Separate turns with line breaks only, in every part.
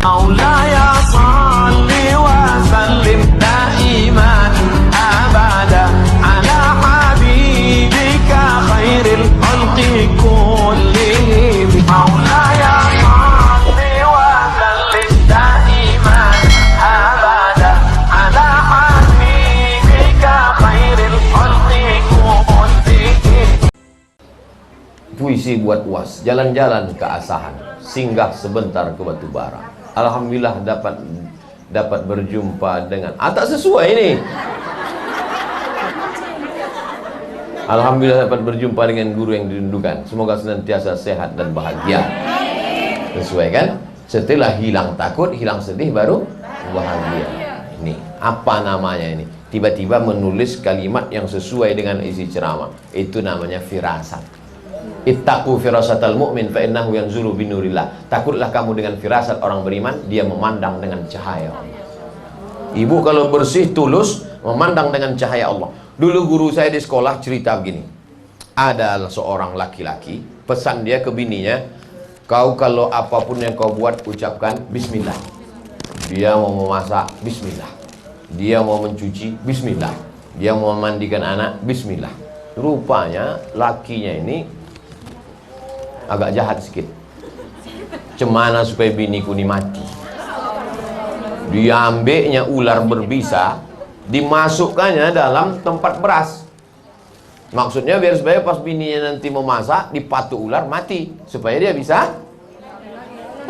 مولاي صل وسلم دائما أبدا على حبيبك خير الخلق كلهم مولاي صل وسلم دائما أبدا على حبيبك خير الخلق كلهم.
Puisi buat UAS, jalan-jalan ke Asahan, singgah sebentar ke Batubara. Alhamdulillah dapat berjumpa dengan tak sesuai ini. Alhamdulillah dapat berjumpa dengan guru yang dirindukan. Semoga senantiasa sehat dan bahagia. Sesuai kan? Setelah hilang takut, hilang sedih, baru bahagia. Ini apa namanya ini? Tiba-tiba menulis kalimat yang sesuai dengan isi ceramah. Itu namanya firasat. Ittaqu firasatal mu'min fa innahu yanzuru binurillah. Takutlah kamu dengan firasat orang beriman, dia memandang dengan cahaya Allah. Ibu kalau bersih tulus memandang dengan cahaya Allah. Dulu guru saya di sekolah cerita begini. Ada seorang laki-laki, pesan dia ke bininya, kau kalau apapun yang kau buat ucapkan bismillah. Dia mau memasak, bismillah. Dia mau mencuci, bismillah. Dia mau memandikan anak, bismillah. Rupanya lakinya ini agak jahat sedikit. Cemana supaya biniku ini mati. Dia ambilnya ular berbisa, dimasukkannya dalam tempat beras. Maksudnya biar supaya pas bininya nanti memasak, dipatuk ular mati, supaya dia bisa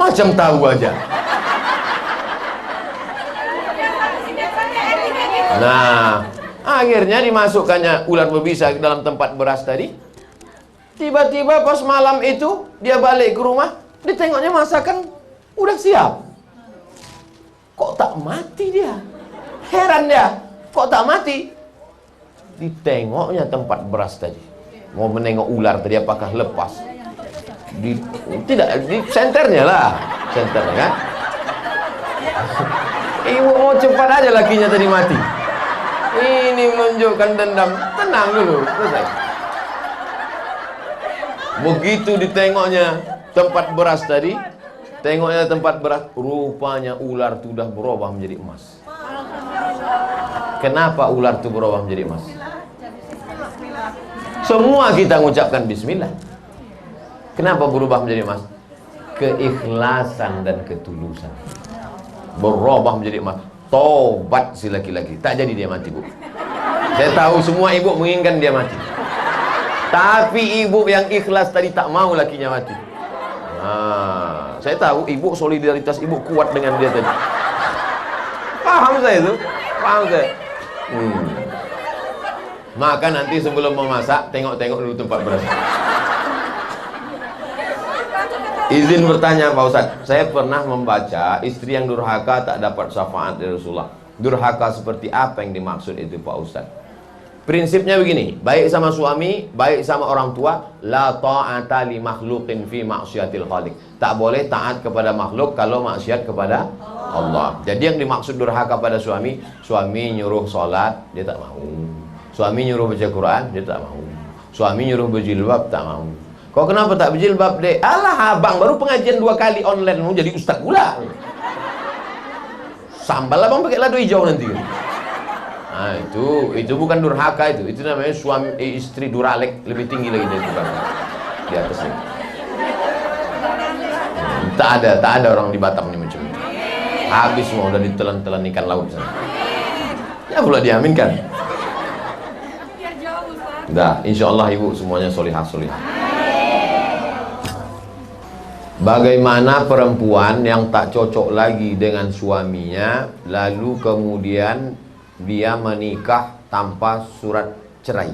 macam tahu aja. Nah, akhirnya dimasukkannya ular berbisa ke dalam tempat beras tadi. Tiba-tiba pas malam itu dia balik ke rumah, ditengoknya masakan udah siap. Kok tak mati dia? Heran dia, kok tak mati? Ditengoknya tempat beras tadi. Mau menengok ular tadi apakah lepas? Tidak, di senternya lah. Senternya kan? Ibu mau cepat aja lakinya tadi mati. Ini menunjukkan dendam. Tenang dulu, selesai. Begitu ditengoknya tempat beras tadi, tengoknya tempat beras, rupanya ular itu sudah berubah menjadi emas. Kenapa ular itu berubah menjadi emas? Semua kita mengucapkan bismillah. Kenapa berubah menjadi emas? Keikhlasan dan ketulusan. Berubah menjadi emas. Tobat si laki-laki. Tak jadi dia mati, Bu. Saya tahu semua ibu menginginkan dia mati. Tapi ibu yang ikhlas tadi tak mau lakinya mati. Saya tahu ibu, solidaritas ibu kuat dengan dia tadi. Paham saya itu? Paham saya. Maka nanti sebelum memasak, tengok-tengok dulu tempat beras. Izin bertanya Pak Ustadz, saya pernah membaca istri yang durhaka tak dapat syafaat dari Rasulullah. Durhaka seperti apa yang dimaksud itu Pak Ustadz? Prinsipnya begini, baik sama suami, baik sama orang tua, la ta'ata li makhluqin fi maksiatil khaliq. Tak boleh taat kepada makhluk kalau maksiat kepada Allah. Jadi yang dimaksud durhaka pada suami, suami nyuruh sholat, dia tak mau. Suami nyuruh baca Quran, dia tak mau. Suami nyuruh berjilbab, tak mau. Kau kenapa tak berjilbab, dek? Alah abang, baru pengajian 2 kali online, mau jadi ustaz pula. Sambal abang pakai lado hijau nanti. Nah, itu bukan durhaka itu namanya suami istri duralek, lebih tinggi lagi dari durhaka. Di atasnya. Tak ada orang di Batam ini macam itu. Habis semua udah ditelan-telan ikan laut sana. Ya pula diaminkan. Dah, insyaallah ibu semuanya solihah. Bagaimana perempuan yang tak cocok lagi dengan suaminya, lalu kemudian dia menikah tanpa surat cerai?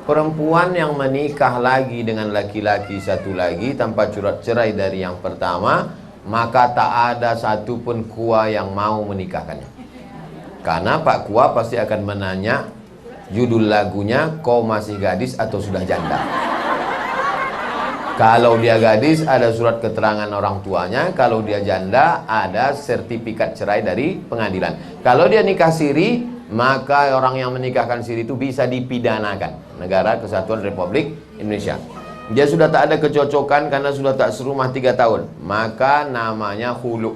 Perempuan yang menikah lagi dengan laki-laki satu lagi tanpa surat cerai dari yang pertama, maka tak ada satupun kua yang mau menikahkannya. Karena Pak Kua pasti akan menanya judul lagunya, kau masih gadis atau sudah janda? Kalau dia gadis ada surat keterangan orang tuanya, kalau dia janda ada sertifikat cerai dari pengadilan. Kalau dia nikah siri, maka orang yang menikahkan siri itu bisa dipidanakan. Negara Kesatuan Republik Indonesia. dia sudah tak ada kecocokan karena sudah tak serumah 3 tahun, maka namanya khulu'.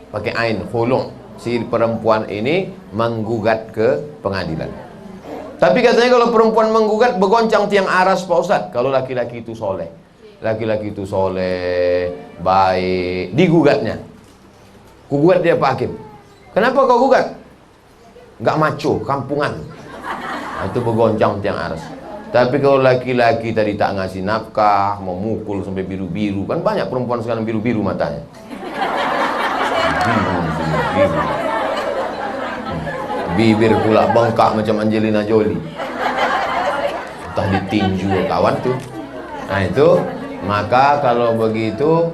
Pakai ain, khulu'. Si perempuan ini menggugat ke pengadilan. Tapi katanya kalau perempuan menggugat bergoncang tiang aras Pak Ustadz. Kalau laki-laki itu soleh, baik, digugatnya. Kugugat dia Pak Hakim. Kenapa kau gugat? Gak maco, kampungan. Nah, itu bergoncang tiang aras. Tapi kalau laki-laki tadi tak ngasih nafkah, mau mukul sampai biru-biru, kan banyak perempuan sekarang biru-biru matanya. Biru. Bibir pula bengkak macam Angelina Jolie. Entah ditinju kawan tuh. Nah itu, maka kalau begitu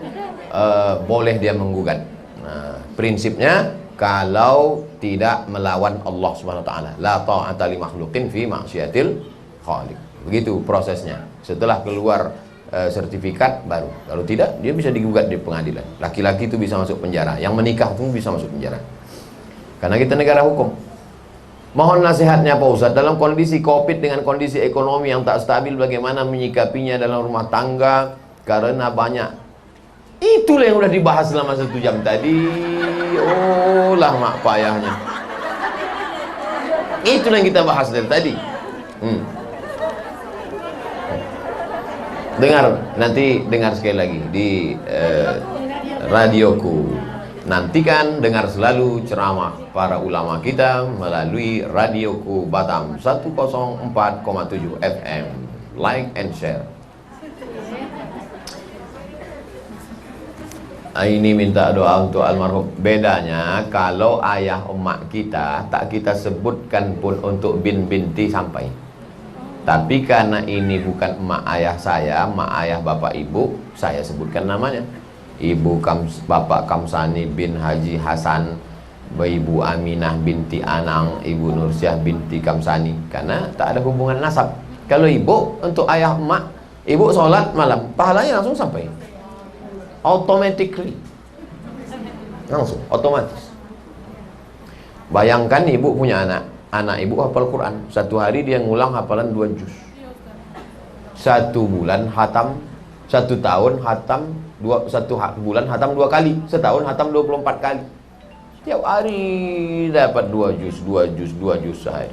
boleh dia menggugat. Nah, prinsipnya kalau tidak melawan Allah Subhanahu wa taala. La ta'ata li makhluqin fi ma'siyatil khaliq. Begitu prosesnya. Setelah keluar sertifikat baru. Kalau tidak, dia bisa digugat di pengadilan. Laki-laki itu bisa masuk penjara. Yang menikah pun bisa masuk penjara. Karena kita negara hukum. Mohon nasihatnya Pak Ustadz, dalam kondisi Covid dengan kondisi ekonomi yang tak stabil, bagaimana menyikapinya dalam rumah tangga? Karena banyak. Itulah yang udah dibahas selama 1 jam tadi. Oh lah mak payahnya. Itulah yang kita bahas dari tadi. Dengar sekali lagi di radioku. Nantikan dengar selalu ceramah para ulama kita melalui radioku Batam 104,7 FM. Like and share. Ini minta doa untuk almarhum. Bedanya kalau ayah emak kita tak kita sebutkan pun untuk bin binti sampai. Tapi karena ini bukan emak ayah saya, emak ayah bapak ibu, saya sebutkan namanya. Bapak Kamsani bin Haji Hasan, Ibu Aminah binti Anang, Ibu Nursyah binti Kamsani, karena tak ada hubungan nasab. Kalau ibu, untuk ayah emak, ibu sholat malam, pahalanya langsung sampai. Automatically. Langsung, otomatis. Bayangkan ibu punya anak ibu hafal Quran. Satu hari dia ngulang hafalan 2 juz. 1 bulan hatam, 1 tahun hatam, 1 bulan hatam 2 kali, setahun hatam 24 kali. Tiap hari dapat 2 juz sehari.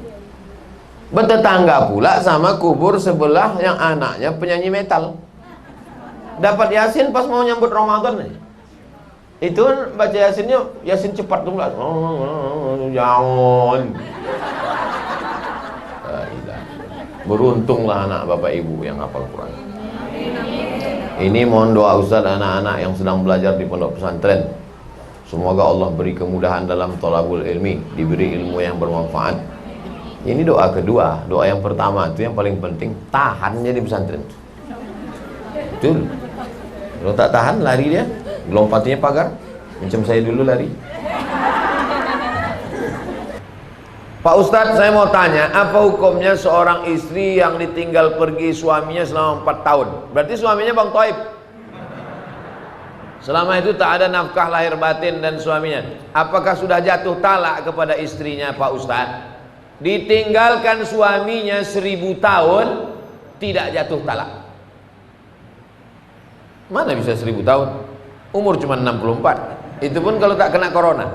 Bertetangga pula sama kubur sebelah yang anaknya penyanyi metal. Dapat Yasin pas mau nyambut Ramadan. Itu baca Yasinnya, Yasin cepat tuh lah. Jangan. Beruntunglah anak bapak ibu yang hafal Quran. Ini mohon doa Ustaz anak-anak yang sedang belajar di pondok pesantren. Semoga Allah beri kemudahan dalam thalabul ilmi, diberi ilmu yang bermanfaat. Ini doa kedua. Doa yang pertama itu yang paling penting, tahannya di pesantren. Betul. Kalau tak tahan lari dia, lompatnya pagar. Macam saya dulu lari. Pak Ustadz, saya mau tanya, apa hukumnya seorang istri yang ditinggal pergi suaminya selama 4 tahun? Berarti suaminya Bang Toib. Selama itu tak ada nafkah lahir batin dan suaminya. Apakah sudah jatuh talak kepada istrinya Pak Ustadz? Ditinggalkan suaminya 1000 tahun, tidak jatuh talak. Mana bisa 1000 tahun? Umur cuma 64. Itu pun kalau tak kena corona.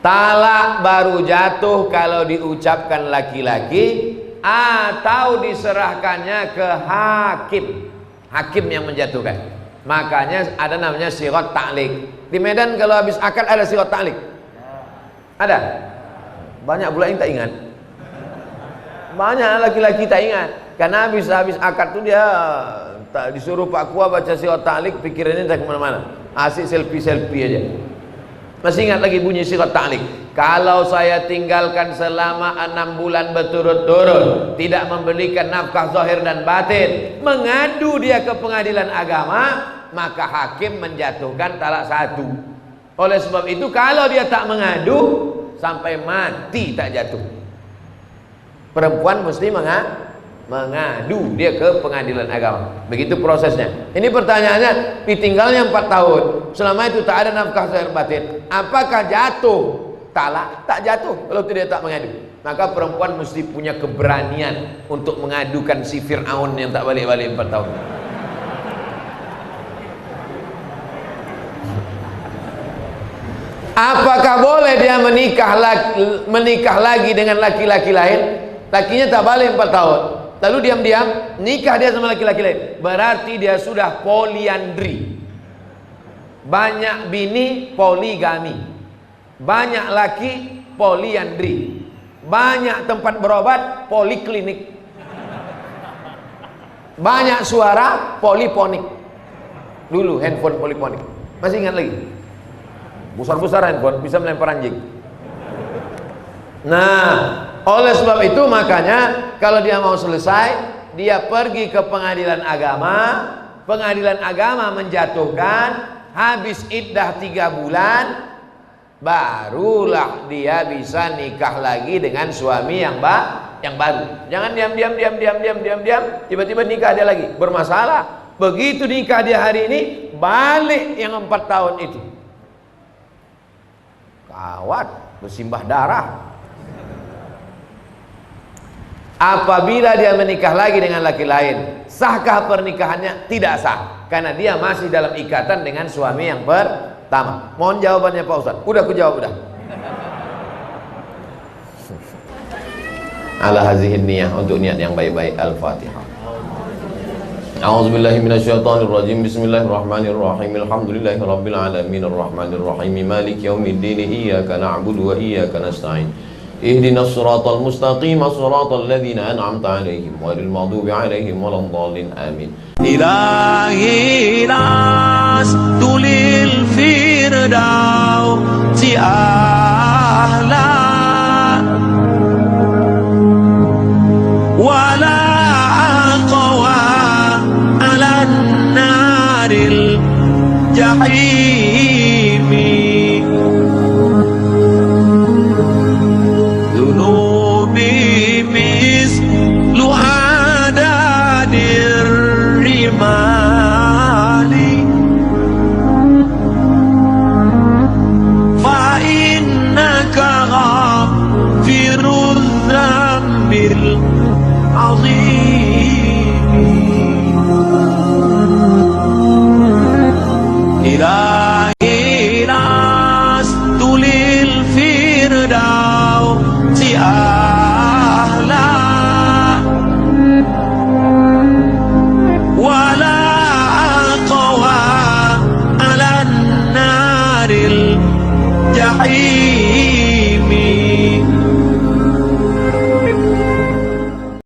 Talak baru jatuh kalau diucapkan laki-laki atau diserahkannya ke hakim. Hakim yang menjatuhkan. Makanya ada namanya sirat ta'liq. Di Medan kalau habis akad ada sirat ta'liq. Ada? Banyak pula yang tak ingat. Banyak laki-laki tak ingat. Karena habis akad tu dia tak disuruh Pak Kua baca sirat ta'liq, pikirannya tak kemana-mana. Asik selfie-selfie aja. Masih ingat lagi bunyi sirat ta'liq. Kalau saya tinggalkan selama 6 bulan berturut-turut, tidak memberikan nafkah zahir dan batin, mengadu dia ke pengadilan agama, maka hakim menjatuhkan talak 1. Oleh sebab itu kalau dia tak mengadu, sampai mati tak jatuh. Perempuan mesti mengadu dia ke pengadilan agama. Begitu prosesnya. Ini pertanyaannya, ditinggalnya 4 tahun, selama itu tak ada nafkah zahir batin, apakah jatuh talak? Tak jatuh kalau tidak tak mengadu. Maka perempuan mesti punya keberanian untuk mengadukan si Fir'aun yang tak balik-balik 4 tahun. Apakah boleh dia menikah lagi dengan laki-laki lain? Lakinya tak balik 4 tahun, lalu diam-diam nikah dia sama laki-laki lain. Berarti dia sudah poliandri. Banyak bini, poligami. Banyak laki, poliandri. Banyak tempat berobat, poliklinik. Banyak suara, poliponik. Dulu handphone poliponik. Masih ingat lagi? Besar-besar handphone, bisa melempar anjing. Nah, oleh sebab itu makanya kalau dia mau selesai, dia pergi ke pengadilan agama. Pengadilan agama menjatuhkan, habis iddah 3 bulan, barulah dia bisa nikah lagi dengan suami yang baru. Jangan diam, tiba-tiba nikah dia lagi, bermasalah. Begitu nikah dia hari ini, balik yang 4 tahun itu. Kawat, bersimbah darah. Apabila dia menikah lagi dengan laki lain, sahkah pernikahannya? Tidak sah, karena dia masih dalam ikatan dengan suami yang pertama. Mohon jawabannya Pak Ustaz. Udah aku jawab udah. Ala hazihin niyah, untuk niat yang baik-baik. Al-Fatihah. A'udzubillahi minasyaitonirrajim. Bismillahirrahmanirrahim. Alhamdulillahirabbil alamin arrahmanirrahim maliki yaumiddin. Iyyaka na'budu wa iyyaka nasta'in. Ihdinas siratal mustaqim, siratal ladzina an'amta 'alaihim ghairil maghdubi 'alaihim waladdallin. Amin.
إلهي لست للفردوس أهلا ولا أقوى على النار الجحيم